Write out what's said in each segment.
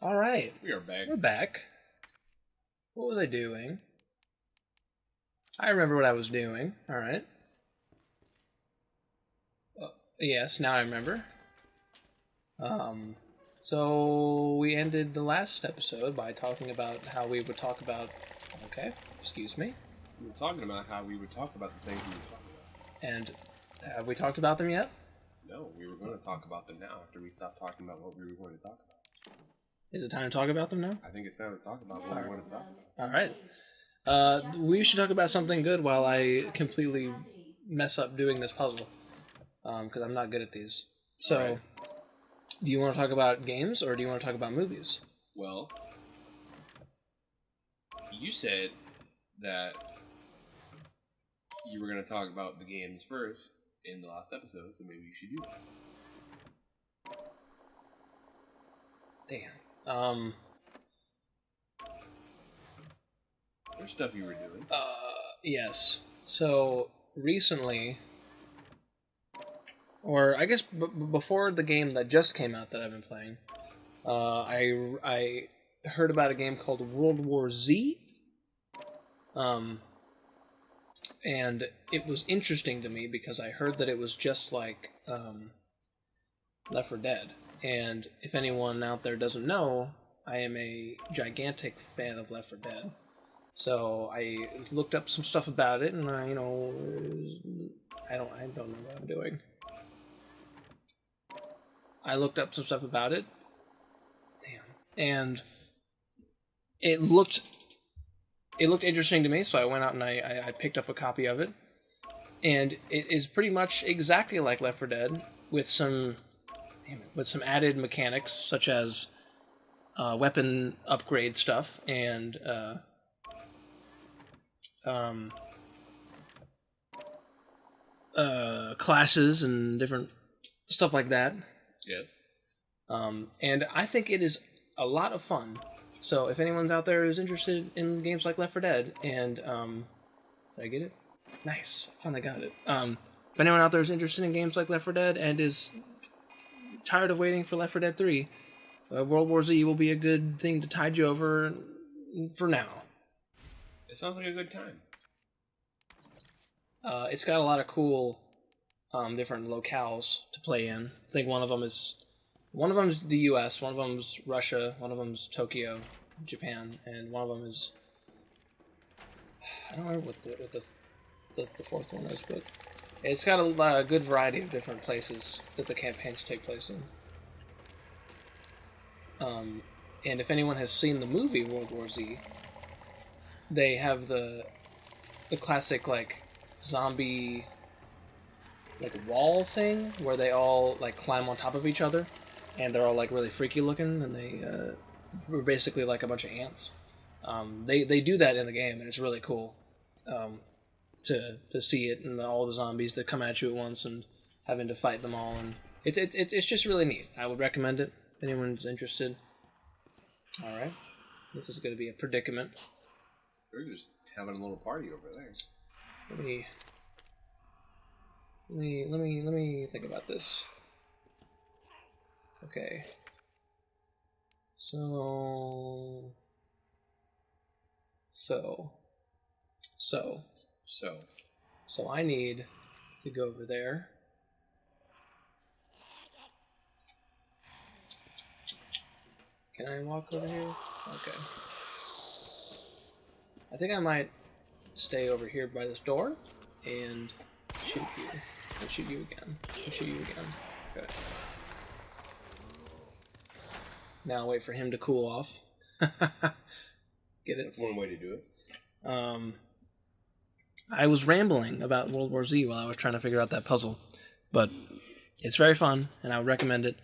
All right. We are back. We're back. What was I doing? I remember what I was doing. All right. Yes, now I remember. So we ended the last episode by talking about how we would talk about... Okay, excuse me. We were talking about how we would talk about the things we were talking about. And have we talked about them yet? No, we were going to talk about them now after we stopped talking about what we were going to talk about. Is it time to talk about them now? I think it's time to talk about what we want to talk about. All right. We should talk about something good while I completely mess up doing this puzzle. Because I'm not good at these. So, right. Do you want to talk about games or do you want to talk about movies? Well, you said that you were going to talk about the games first in the last episode, so maybe you should do that. Damn. There's stuff you were doing. Yes. So, recently, or I guess before the game that just came out that I've been playing, I heard about a game called World War Z. And it was interesting to me because I heard that it was just like Left 4 Dead. And if anyone out there doesn't know, I am a gigantic fan of Left 4 Dead. So I looked up some stuff about it, and I don't know what I'm doing. I looked up some stuff about it. Damn. And it looked interesting to me, so I went out and I picked up a copy of it. And it is pretty much exactly like Left 4 Dead with some added mechanics such as weapon upgrade stuff and classes and different stuff like that. Yes. And I think it is a lot of fun. So if anyone's out there who's interested in games like Left 4 Dead, and did I get it? Nice, I finally got it. If anyone out there is interested in games like Left 4 Dead and is tired of waiting for Left 4 Dead 3, World War Z will be a good thing to tide you over for now. It sounds like a good time. It's got a lot of cool different locales to play in. I think one of them is the U.S., one of them's Russia, one of them's Tokyo, Japan, and one of them is I don't remember what the fourth one is, but it's got a good variety of different places that the campaigns take place in. And if anyone has seen the movie World War Z, they have the classic like zombie like wall thing where they all like climb on top of each other, and they're all like really freaky looking, and they were basically like a bunch of ants. They do that in the game, and it's really cool to see it and all the zombies that come at you at once and having to fight them all, and it's just really neat. I would recommend it if anyone's interested. All right, this is going to be a predicament. We're just having a little party over there. Let me think about this. Okay. So I need to go over there. Can I walk over here? Okay. I think I might stay over here by this door and shoot you. And shoot you again. And shoot you again. Okay. Now wait for him to cool off. Get it? That's one way to do it. I was rambling about World War Z while I was trying to figure out that puzzle. But it's very fun, and I would recommend it.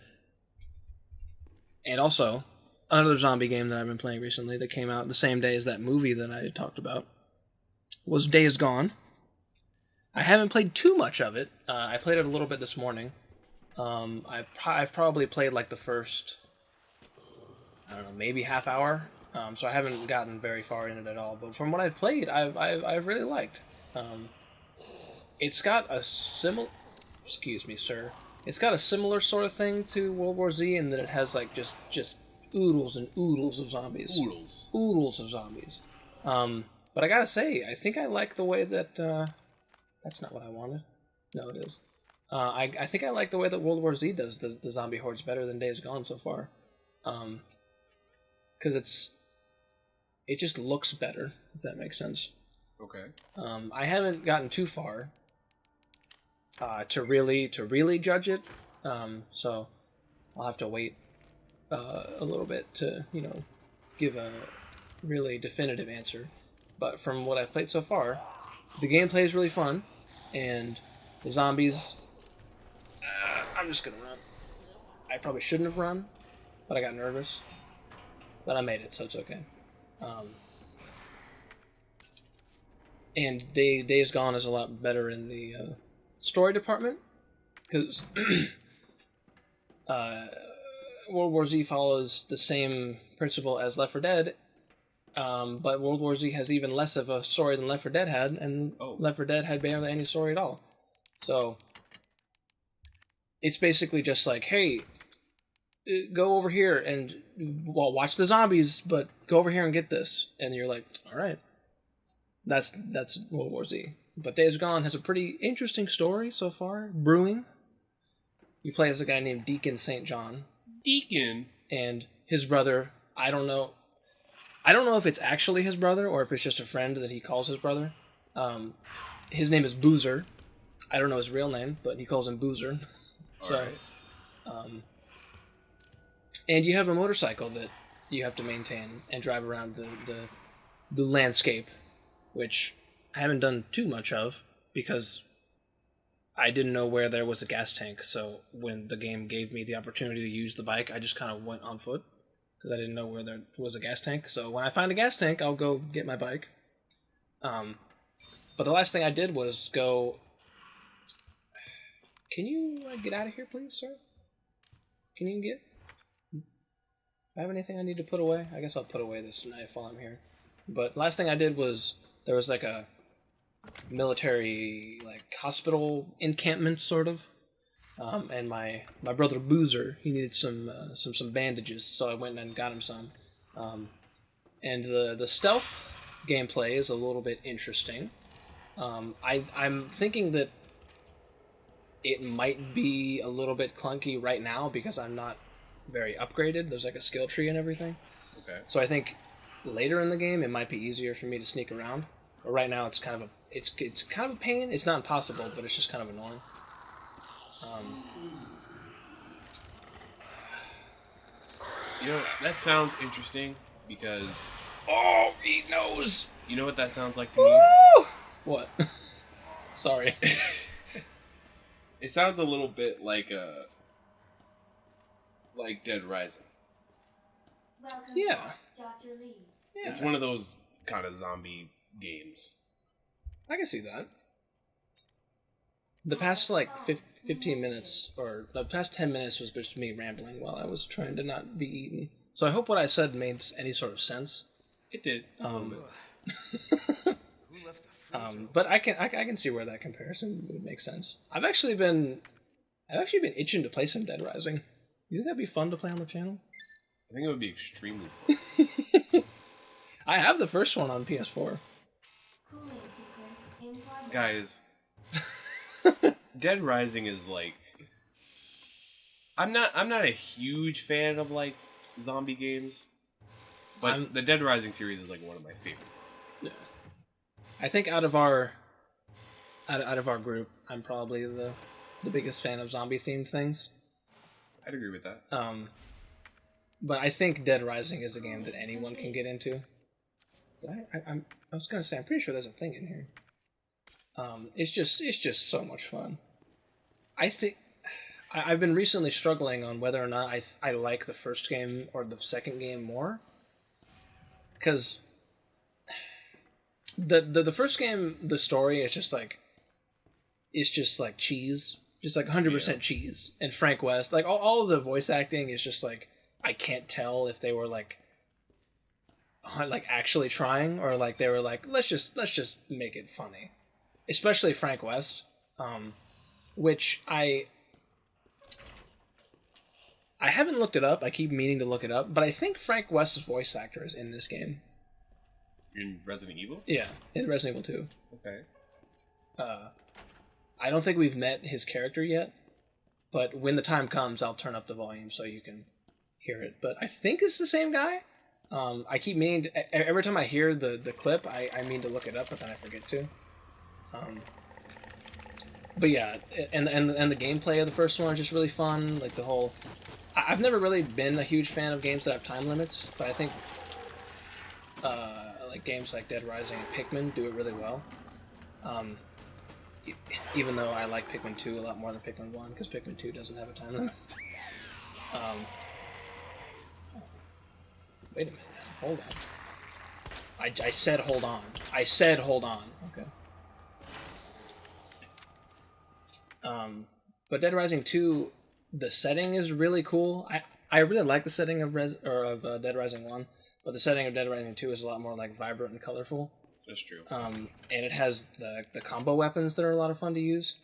And also, another zombie game that I've been playing recently that came out the same day as that movie that I had talked about was Days Gone. I haven't played too much of it. I played it a little bit this morning. I've probably played like the first, I don't know, maybe half hour. So I haven't gotten very far in it at all. But from what I've played, I've really liked. It's got a similar, excuse me, sir. It's got a similar sort of thing to World War Z in that it has like just oodles and oodles of zombies. Oodles of zombies. But I gotta say, I think I like the way that that's not what I wanted. No, it is. I think I like the way that World War Z does the zombie hordes better than Days Gone so far. Because it just looks better, if that makes sense. Okay. I haven't gotten too far to really judge it. So I'll have to wait a little bit to give a really definitive answer. But from what I've played so far, the gameplay is really fun, and the zombies. I'm just gonna run. I probably shouldn't have run, but I got nervous. But I made it, so it's okay. And Days Gone is a lot better in the story department, because World War Z follows the same principle as Left 4 Dead, but World War Z has even less of a story than Left 4 Dead had, and Left 4 Dead had barely any story at all. So it's basically just like, hey, go over here and watch the zombies, but go over here and get this, and you're like, all right. That's World War Z. But Days Gone has a pretty interesting story so far, brewing. You play as a guy named Deacon St. John. Deacon? And his brother, I don't know if it's actually his brother or if it's just a friend that he calls his brother. His name is Boozer. I don't know his real name, but he calls him Boozer. Sorry. Right. And you have a motorcycle that you have to maintain and drive around the landscape, which I haven't done too much of because I didn't know where there was a gas tank. So when the game gave me the opportunity to use the bike, I just kind of went on foot because I didn't know where there was a gas tank. So when I find a gas tank, I'll go get my bike. But the last thing I did was go... Can you get out of here, please, sir? Can you get... Do I have anything I need to put away? I guess I'll put away this knife while I'm here. But last thing I did was... There was like a military hospital encampment, sort of. And my brother Boozer, he needed some bandages, so I went and got him some. And the stealth gameplay is a little bit interesting. I'm thinking that it might be a little bit clunky right now because I'm not very upgraded. There's like a skill tree and everything. Okay. So I think later in the game it might be easier for me to sneak around. But right now it's kind of a pain. It's not impossible, but it's just kind of annoying. That sounds interesting because... Oh, he knows! You know what that sounds like to me? Woo! What? Sorry. It sounds a little bit like Dead Rising. Yeah. It's one of those kind of zombie games. I can see that. The past 15 minutes, or the past 10 minutes was just me rambling while I was trying to not be eaten. So I hope what I said made any sort of sense. It did. But I can see where that comparison would make sense. I've actually been itching to play some Dead Rising. You think that'd be fun to play on the channel? I think it would be extremely fun. I have the first one on PS4. Guys, Dead Rising is I'm not a huge fan of zombie games, but the Dead Rising series is one of my favorites. Yeah. I think out of our group, I'm probably the biggest fan of zombie themed things. I'd agree with that. But I think Dead Rising is a game that anyone can get into. I was gonna say I'm pretty sure there's a thing in here. It's just so much fun. I think I've been recently struggling on whether or not I like the first game or the second game more, because the first game, the story is just cheese, just 100% cheese. And Frank West, all of the voice acting is just I can't tell if they were actually trying or they were let's just make it funny. Especially Frank West, which I I haven't looked it up. I keep meaning to look it up, but I think Frank West's voice actor is in this game. In Resident Evil? Yeah, in Resident Evil 2. Okay. I don't think we've met his character yet, but when the time comes, I'll turn up the volume so you can hear it. But I think it's the same guy. I keep meaning to, every time I hear the clip, I mean to look it up, but then I forget to. But yeah, and the gameplay of the first one is just really fun. Like the whole, I've never really been a huge fan of games that have time limits, but I think like games like Dead Rising and Pikmin do it really well. Even though I like Pikmin 2 a lot more than Pikmin 1, because Pikmin 2 doesn't have a time limit. Wait a minute, hold on. I said hold on. I said hold on. Okay. But Dead Rising 2, the setting is really cool. I really like the setting of Dead Rising 1, but the setting of Dead Rising 2 is a lot more like vibrant and colorful. That's true. And it has the combo weapons that are a lot of fun to use.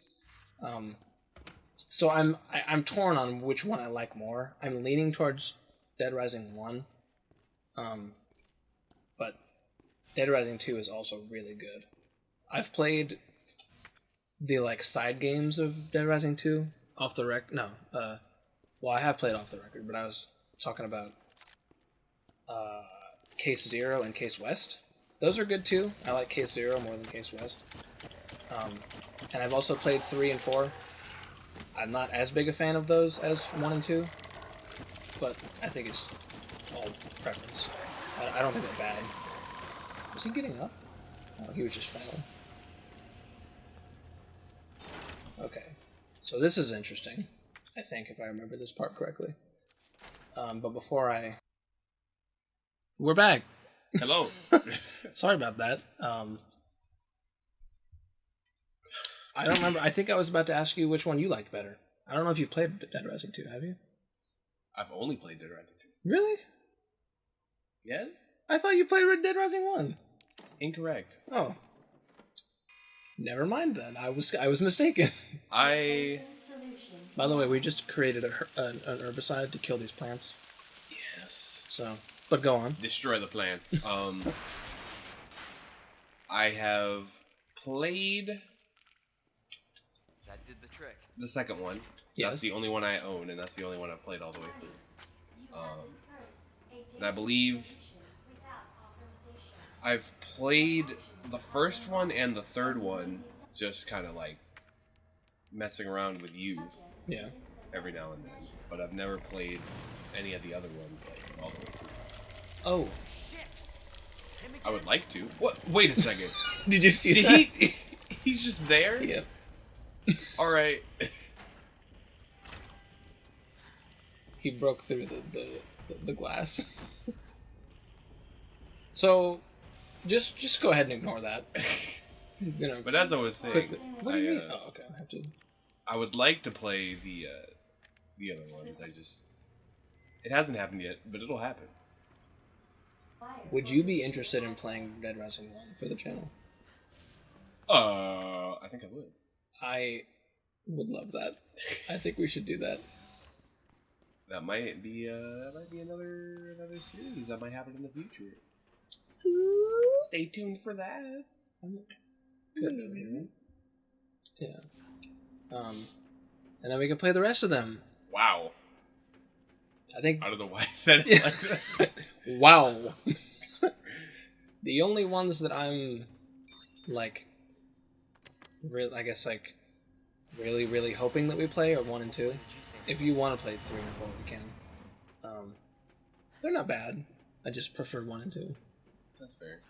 So I'm torn on which one I like more. I'm leaning towards Dead Rising 1. But Dead Rising 2 is also really good. I've played the like side games of Dead Rising 2 off the record. No, well, I have played off the record, but I was talking about Case Zero and Case West. Those are good too. I like Case Zero more than Case West. And I've also played 3 and 4. I'm not as big a fan of those as 1 and 2, but I think it's all preference. I don't think they're bad. Was he getting up? Oh, he was just failing. Okay, so this is interesting, I think, if I remember this part correctly. But before we're back. Hello. Sorry about that. I don't remember. I think I was about to ask you which one you liked better. I don't know if you've played Dead Rising 2, have you? I've only played Dead Rising 2. Really? Yes? I thought you played Red Dead Rising 1. Incorrect. Oh. Never mind then. I was mistaken. I... By the way, we just created an herbicide to kill these plants. Yes. So, but go on. Destroy the plants. I have played... That did the trick. The second one. Yes. That's the only one I own, and that's the only one I've played all the way through. And I believe I've played the first one and the third one just kind of like messing around with you. Yeah. Every now and then. But I've never played any of the other ones like all the way through. Oh. I would like to. What? Wait a second. Did you see Did that? He's just there? Yep. Alright. He broke through the glass. So, just go ahead and ignore that. But as I was saying, what do you mean? Oh, okay. I have to. I would like to play the other ones. It hasn't happened yet, but it'll happen. Would you be interested in playing Dead Rising 1 for the channel? I think I would. I would love that. I think we should do that. That might be another series that might happen in the future. Stay tuned for that. Good. Yeah. And then we can play the rest of them. Wow. I think. I don't know why I said it like that. Wow. The only ones that I'm like, I guess like, really hoping that we play are 1 and 2. If you want to play 3 and 4, we can. They're not bad. I just prefer 1 and 2. That's fair.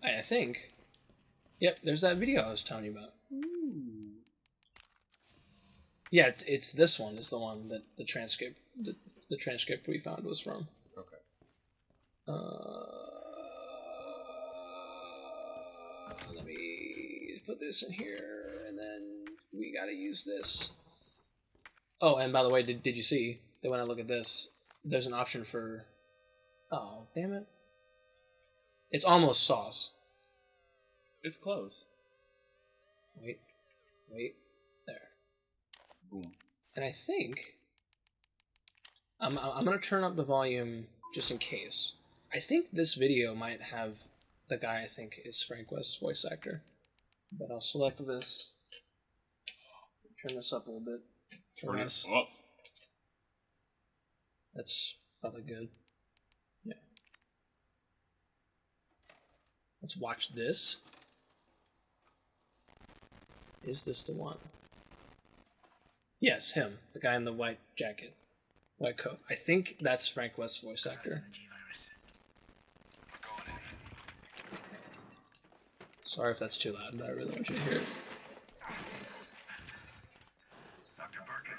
I think. Yep, there's that video I was telling you about. Ooh. Yeah, it's this one. Is the one that the transcript we found was from. Okay. Let me put this in here, and then we gotta use this. Oh, and by the way, did you see that when I look at this, there's an option for... Oh, damn it. It's almost sauce. It's close. Wait. Wait. There. Boom. And I think I'm gonna turn up the volume just in case. I think this video might have the guy I think is Frank West's voice actor. But I'll select this. Turn this up a little bit. Turn it up. That's probably good. Yeah. Let's watch this. Is this the one? Yes, him. The guy in the white jacket. White coat. I think that's Frank West's voice actor. Sorry if that's too loud, but I really want you to hear it. Dr. Birkin,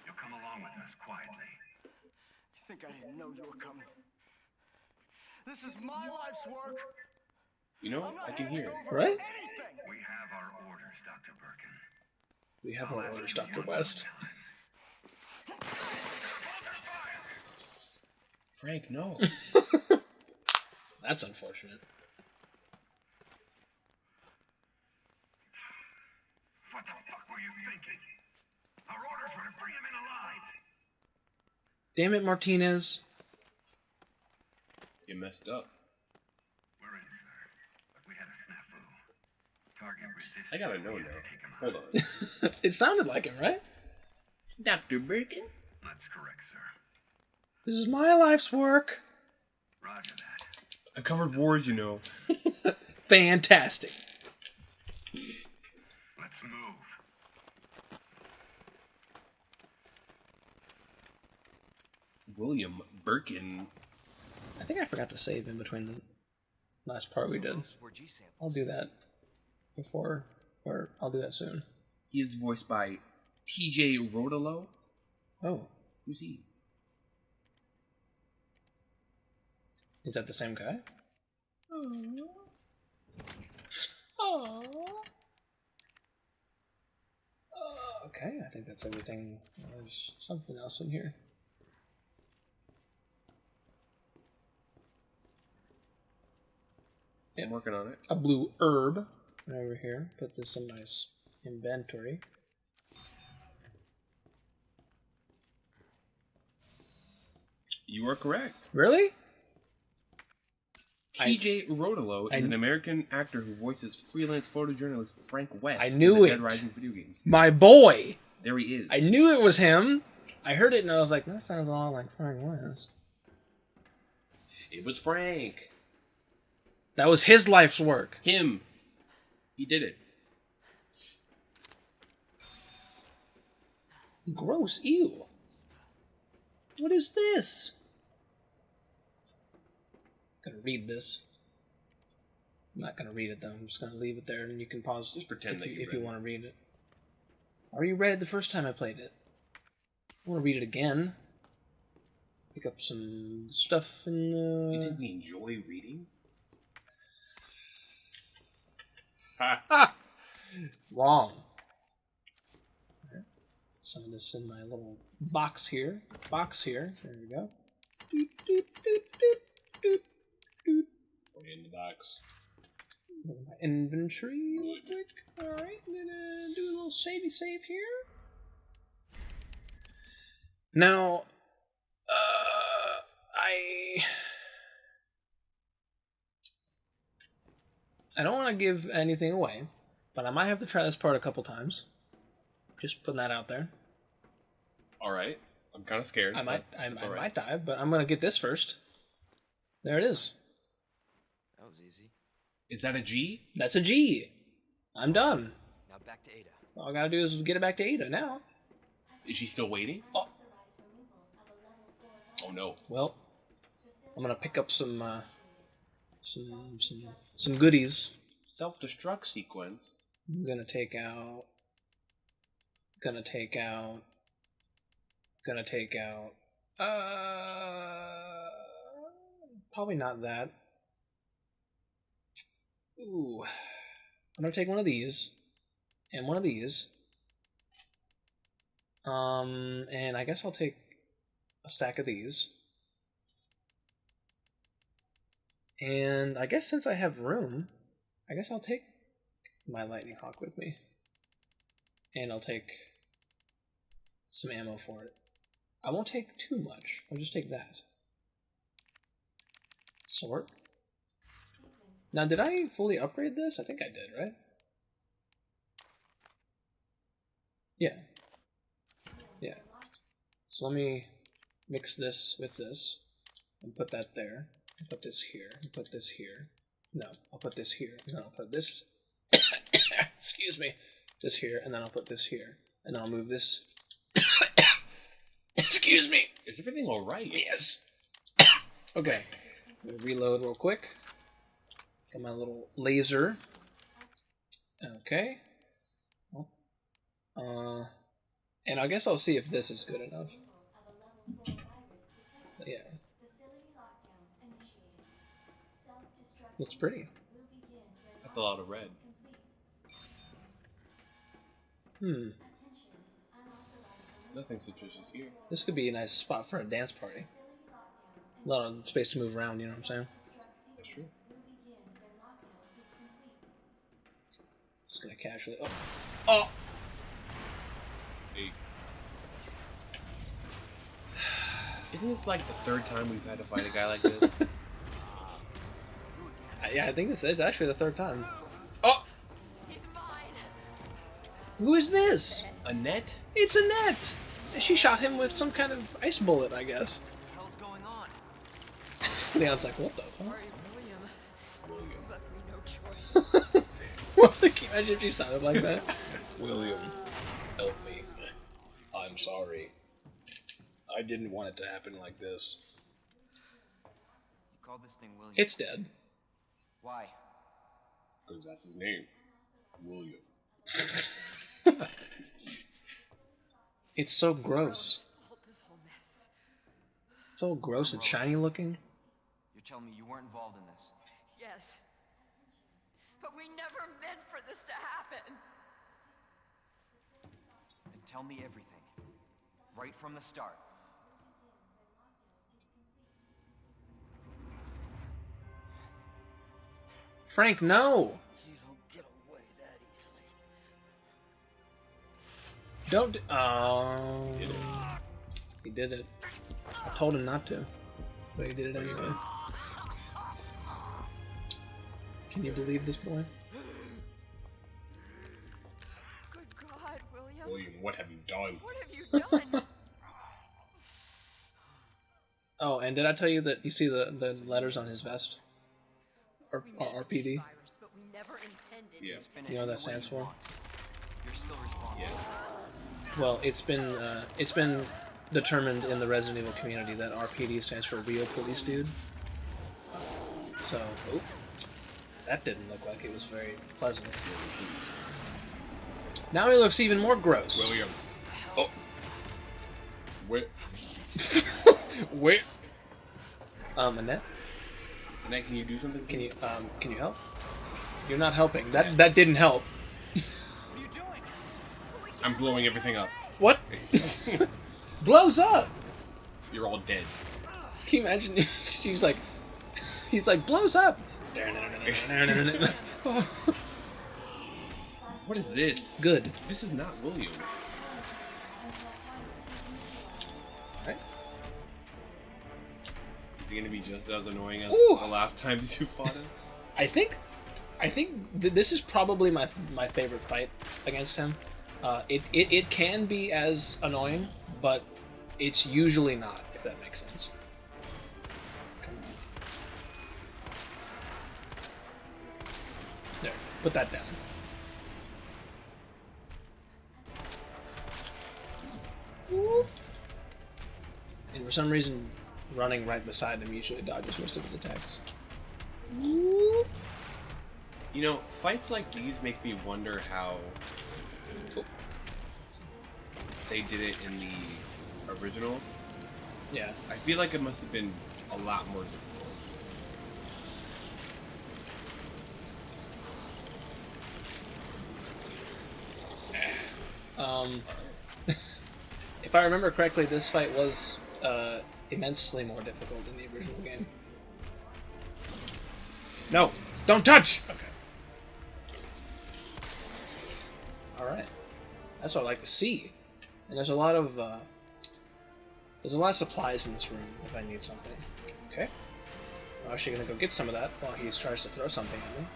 you'll come along with us quietly. You think I didn't know you were coming? This is my life's work. You know, I can hear it. Right? Anything. We have our orders, Dr. Birkin. We have our orders, Dr. West. Frank, no. That's unfortunate. What the fuck were you thinking? Our orders were to bring him in alive. Damn it, Martinez. You messed up. We're in, sir. But we had a snafu. Target resisted. I gotta know We had now. to take him out. Hold on. It sounded like him, right? Dr. Birkin? That's correct, sir. This is my life's work. Roger that. I covered wars, you know. Fantastic. Let's move. William Birkin. I think I forgot to save in between the last part we did. I'll do that before, or I'll do that soon. He is voiced by T.J. Rodolo. Oh, Who's he? is that the same guy? Oh. Okay, I think that's everything. There's something else in here. I'm working on it. A blue herb over here. Put this in my inventory. You are correct. Really? T.J. Rodolo is an American actor who voices freelance photojournalist Frank West I knew in the it. Dead Rising video games. My boy! There he is. I knew it was him. I heard it and I was like, that sounds a lot like Frank West. It was Frank. That was his life's work. Him. He did it. Gross. Ew. What is this? I'm gonna read this. I'm not gonna read it though. I'm just gonna leave it there and you can pause. Just pretend that if you want to read it. Or you read it the first time I played it. I want to read it again. Pick up some stuff in the... You think we enjoy reading? Ha! Ah! Wrong. Right. Some of this in my little box here. There we go. Doot, doot, doot, doot, doot, doot. Put it in the box. Go to my inventory real quick. Alright, I'm gonna do a little savey save here. Now, I don't want to give anything away, but I might have to try this part a couple times. Just putting that out there. Alright. I'm kind of scared. I might right. might die, but I'm gonna get this first. There it is. That was easy. Is that a G? That's a G. I'm done. Now back to Ada. All I gotta do is get it back to Ada now. Is she still waiting? Oh, Oh no. well, I'm gonna pick up some goodies. Self-destruct sequence. I'm gonna take out. Probably not that. Ooh. I'm gonna take one of these. And one of these. And I guess I'll take a stack of these. And I guess since I have room, I guess I'll take my Lightning Hawk with me. And I'll take some ammo for it. I won't take too much. I'll just take that. Sword. Now, did I fully upgrade this? I think I did, right? Yeah. Yeah. So let me mix this with this and put that there. And put this here. And put this here. No, I'll put this here. And then I'll put this. Excuse me. This here. And then I'll put this here. And then I'll move this. Excuse me. Is everything all right? Yes. Okay. I'm gonna reload real quick. Got my little laser. Okay. And I guess I'll see if this is good enough. Yeah. Looks pretty. That's a lot of red. Nothing suspicious here. This could be a nice spot for a dance party. A lot of space to move around, you know what I'm saying? That's true. Just gonna casually. Oh! Oh! Hey. Isn't this like the third time we've had to fight a guy like this? Yeah, I think this is actually the third time. Oh! He's mine. Who is this? Annette? It's Annette! She shot him with some kind of ice bullet, I guess. What the hell's going on? Leon's like, what the fuck? Sorry, William. You left me no choice. What? Can you imagine if she sounded like that? William, help me. I'm sorry. I didn't want it to happen like this. You called this thing William. It's dead. Why? Because that's his name. William. It's so gross. Fault this whole mess. It's all gross and shiny looking. You're telling me you weren't involved in this? Yes. But we never meant for this to happen. Then tell me everything. Right from the start. Frank, no! You don't get away that easily. Don't. Oh. He did it. I told him not to, but he did it anyway. Can you believe this boy? Good God, William. William, what have you done? What have you done? Oh, and did I tell you that you see the letters on his vest? Or We made the RPD? G virus, but we never intended Yeah. this. Spin You know what any that way stands you for? want. You're still responsible. Yeah. Well, it's been determined in the Resident Evil community that RPD stands for Real Police Dude. So, oh, that didn't look like it was very pleasant. Now he looks even more gross. William. Oh. Wait. Wait. Annette, Annette, can you do something? can you please? can you help? You're not helping. That didn't help. What are you doing? I'm blowing everything up. What? Blows up. You're all dead. Can you imagine? He's like, blows up. What is this? Good. This is not William. Right? Is he gonna be just as annoying as Ooh. the last times you fought him? I think this is probably my favorite fight against him. It can be as annoying, but it's usually not, if that makes sense. Come on. There, put that down. Whoop. And for some reason, running right beside him usually dodges most of his attacks. Whoop. You know, fights like these make me wonder how they did it in the original. Yeah. I feel like it must have been a lot more difficult. If I remember correctly, this fight was immensely more difficult in the original game. No! Don't touch! Okay. Alright. That's what I like to see. And there's a lot of supplies in this room if I need something. Okay. I'm actually gonna go get some of that while he tries to throw something at me.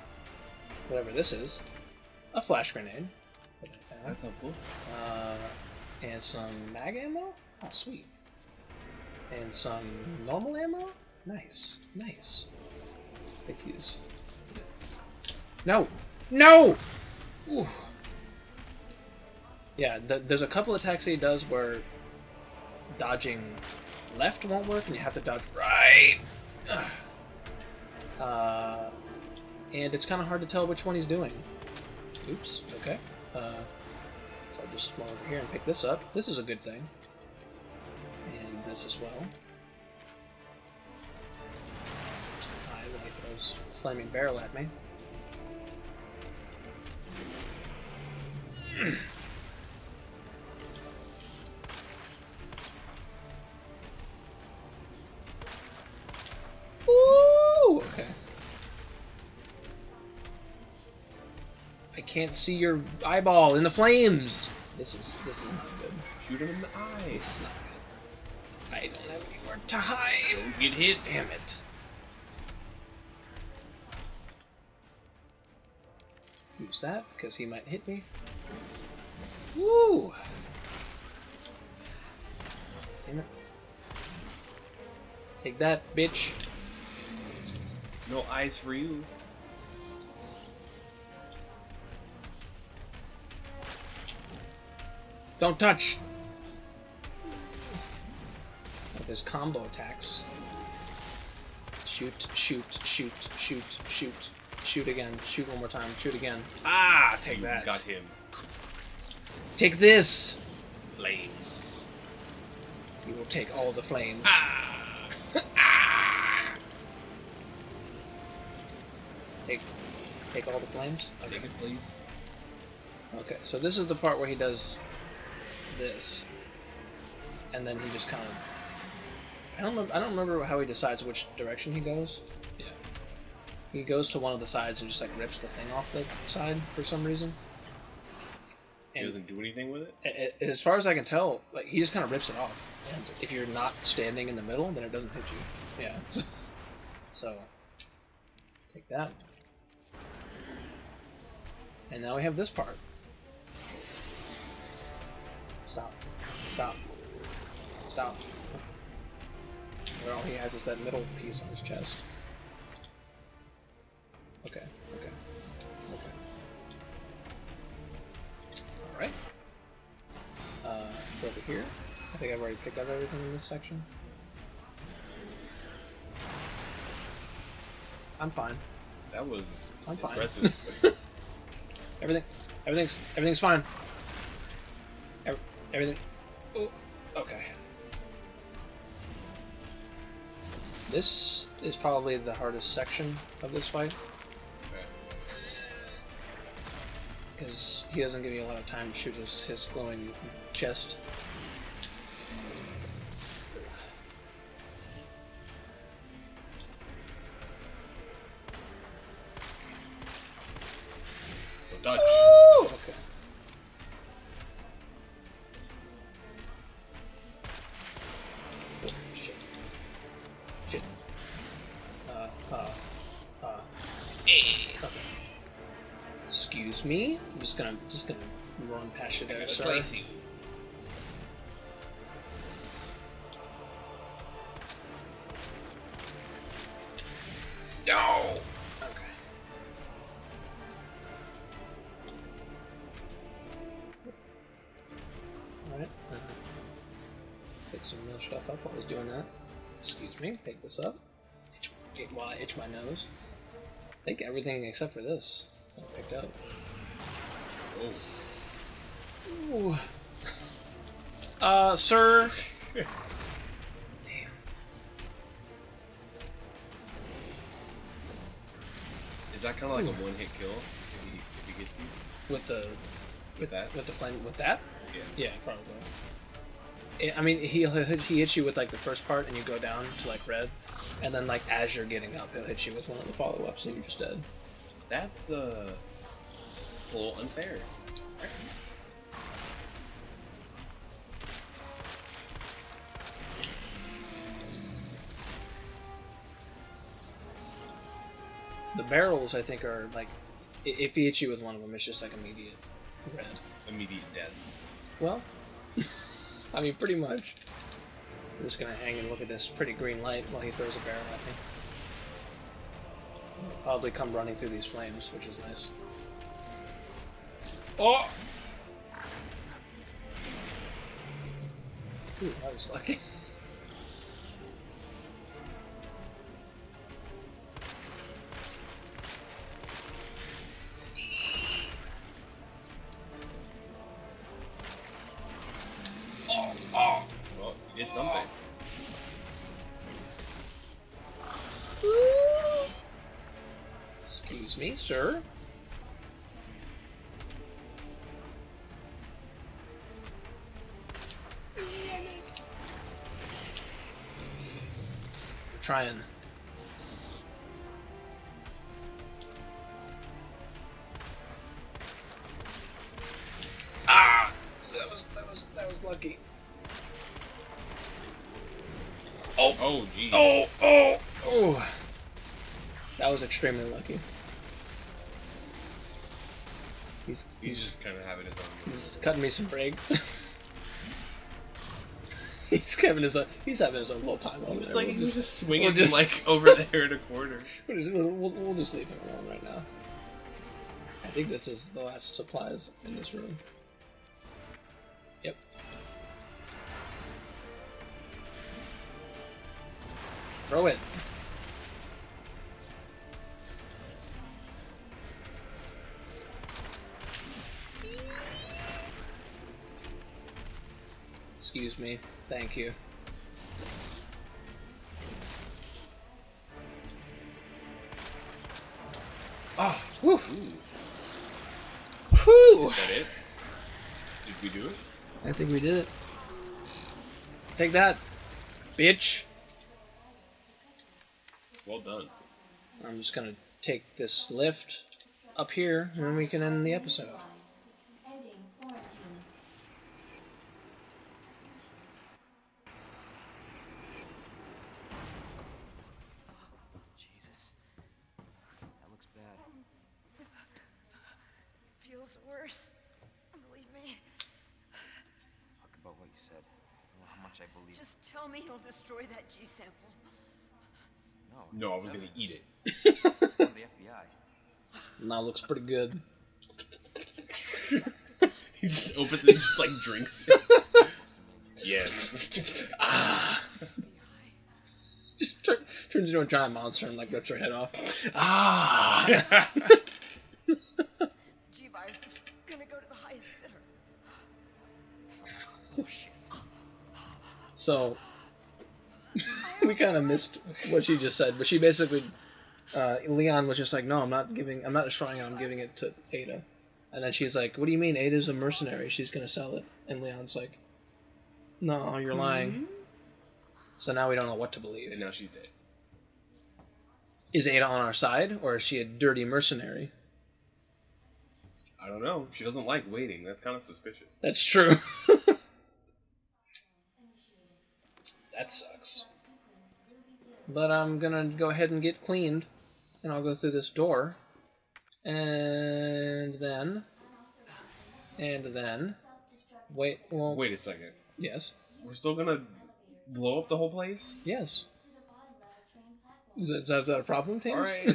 Whatever this is. A flash grenade. Put that down. That's helpful. And some mag ammo? Oh, sweet. And some normal ammo? Nice. Nice. I think he's... No! No! Ooh. Yeah, there's a couple attacks that he does where dodging left won't work and you have to dodge right. And it's kind of hard to tell which one he's doing. Oops, okay. So I'll just come over here and pick this up. This is a good thing. And this as well. When he throws a flaming barrel at me. Ooh, okay. I can't see your eyeball in the flames. This is not good. Shoot him in the eye. This is not good. I don't have anywhere to hide. Don't get hit. Damn it. Use that because he might hit me. Woo! Damn it. Take that, bitch. No eyes for you. Don't touch! With his combo attacks. Shoot, shoot, shoot, shoot, shoot. Shoot again. Shoot one more time. Shoot again. Ah! Take that. Got him. Take this! Flames. You will take all the flames. Ah! Ah! Take all the flames? Okay. Take it, please. Okay, so this is the part where he does this. And then he just kind of... I don't remember how he decides which direction he goes. Yeah. He goes to one of the sides and just like rips the thing off the side for some reason. He And doesn't do anything with it? as far as I can tell, like he just kind of rips it off. And if you're not standing in the middle, then it doesn't hit you. Yeah. So, take that. And now we have this part. Stop. Stop. Stop. Where all he has is that middle piece on his chest. Okay, okay, okay. Alright. Go over here. I think I've already picked up everything in this section. I'm fine. That was I'm fine. impressive. Everything's fine. Everything. Oh, okay. This is probably the hardest section of this fight. Because he doesn't give you a lot of time to shoot his glowing chest. Dodge. Woo! Okay. Oh, shit. Shit. Okay. Excuse me? I'm just gonna run past you there, sir. Slice you. No! Okay. Alright. Pick some more stuff up while I was doing that. Excuse me, pick this up. While I itch my nose. I think everything except for this I picked up. Oh. Ooh. Sir. Damn. Is that kind of like a one-hit kill if he gets you? With the With that? with the flame with that? Yeah. Yeah, probably. I mean, he hits you with like the first part, and you go down to like red, and then like as you're getting up, he'll hit you with one of the follow-ups, and you're just dead. That's a little unfair. The barrels, I think, are like, if he hits you with one of them, it's just like immediate red. Immediate death. Well, I mean, pretty much. I'm just gonna hang and look at this pretty green light while he throws a barrel at me. He'll probably come running through these flames, which is nice. Oh! Ooh, that was lucky. Well, you did something. Excuse me, sir. Trying. Ah! That was lucky. Oh! Oh, geez. Oh! That was extremely lucky. He's just kind of having his own. He's cutting me some breaks. He's having his own little time over there. He was just swinging we'll just- like over there in a corner. We'll just leave him alone right now. I think this is the last supplies in this room. Yep. Throw it. Excuse me. Thank you. Oh, whew. Whew. Is that it? Did we do it? I think we did it. Take that, bitch. Well done. I'm just gonna take this lift up here, and then we can end the episode. Ending quarantine. Jesus. That looks bad. Feels worse. Believe me. Talk about what you said. I don't know how much I believe. Just tell me you'll destroy that G sample. No, I was gonna eat it. Let's go to the FBI. Now looks pretty good. He just opens it and just like drinks it. Yes. Just turns into a giant monster and like rips her head off. G-Virus is gonna go to the highest bidder. Oh shit. So we kind of missed what she just said, but she basically, Leon was just like, "No, I'm not destroying it. I'm giving it to Ada." And then she's like, "What do you mean? Ada's a mercenary. She's gonna sell it." And Leon's like, "No, you're lying." So now we don't know what to believe. And now she's dead. Is Ada on our side, or is she a dirty mercenary? I don't know. She doesn't like waiting. That's kind of suspicious. That's true. That sucks. But I'm gonna go ahead and get cleaned, and I'll go through this door, and then, wait. Well, Wait a second. yes, We're still gonna blow up the whole place? yes. Is that a problem, Tim? Alright.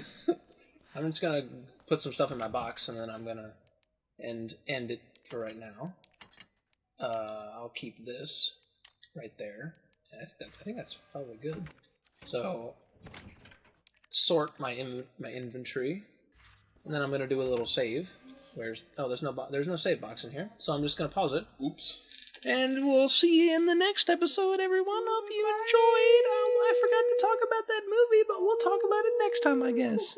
I'm just gonna put some stuff in my box, and then I'm gonna end it for right now. I'll keep this right there. And I think that's probably good. So sort my inventory, and then I'm gonna do a little save. There's no save box in here, so I'm just gonna pause it. Oops. And we'll see you in the next episode, everyone. Hope you enjoyed. I forgot to talk about that movie, but we'll talk about it next time, I guess.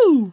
Woo!